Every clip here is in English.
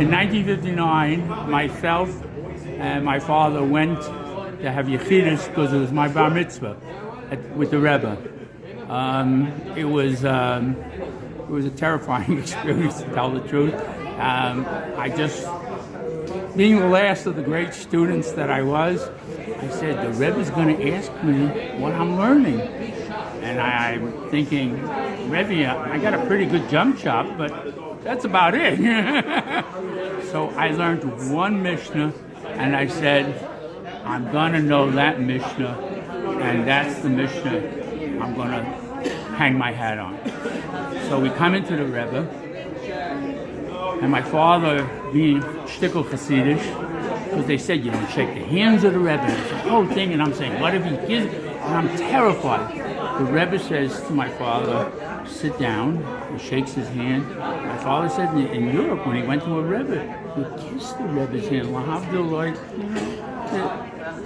In 1959, myself and my father went to have Yechidus because it was my bar mitzvah with the rebbe. It was a terrifying experience, to tell the truth. Being the last of the great students that I was, I said, the rebbe's going to ask me what I'm learning. And I'm thinking, Rebbe, I got a pretty good jump shot, but that's about it. So I learned one Mishna, and I said, I'm going to know that Mishna, and that's the Mishna I'm going to hang my hat on. So we come into the Rebbe, and my father, being shtickle Hasidish, because they said you don't shake the hands of the Rebbe, it's a whole thing, and I'm saying, what if he gives? And I'm terrified. The Rebbe says to my father, sit down. He shakes his hand. My father said in Europe, when he went to a Rebbe, he kissed the Rebbe's hand. Lahavdil,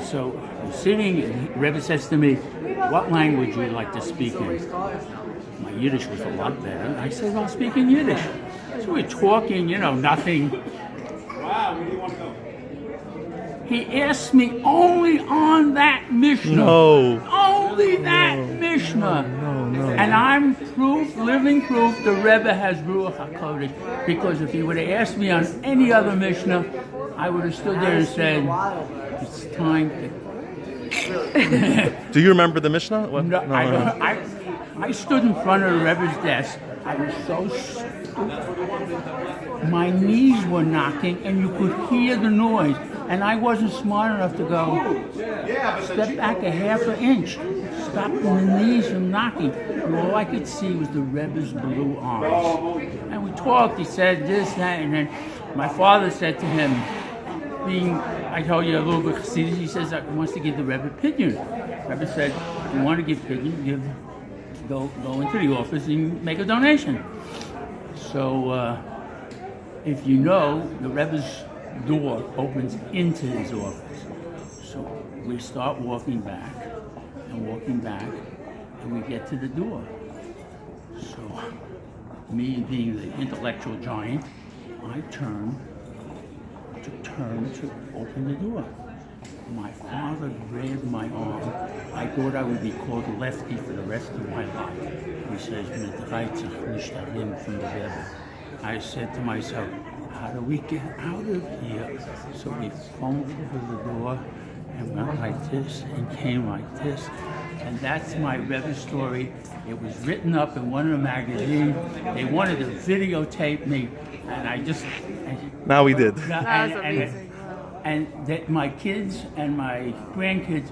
so I'm sitting, and the Rebbe says to me, what language would you like to speak in? My Yiddish was a lot better. I said, I'll speak in Yiddish. So we're talking, nothing. Wow, where do you want to go? He asked me only on that Mishnah. No. Only that Mishnah. No. And I'm living proof, the Rebbe has Ruach HaKodesh. Because if he would have asked me on any other Mishnah, I would have stood there and said, it's time to... Do you remember the Mishnah? What? No, I stood in front of the Rebbe's desk. I was so stupid. My knees were knocking, and you could hear the noise. And I wasn't smart enough to go, step back a half an inch, stop the knees from knocking. And all I could see was the Rebbe's blue eyes. And we talked, he said this, that, and then my father said to him, I told you a little bit Hasidic, he says he wants to give the Rebbe pidyon. Rebbe said, if you want to give pidyon, go into the office and make a donation. So, if you know, the Rebbe's door opens into his office. So we start walking back, and we get to the door. So, me being the intellectual giant, I turn to open the door. My father grabbed my arm. I thought I would be called lefty for the rest of my life. He says, from the Rebbe. I said to myself, how do we get out of here? So we fumbled for the door and went like this and came like this. And that's my Rebbe story. It was written up in one of the magazines. They wanted to videotape me, and I just... Now we did. That was amazing. And that my kids and my grandkids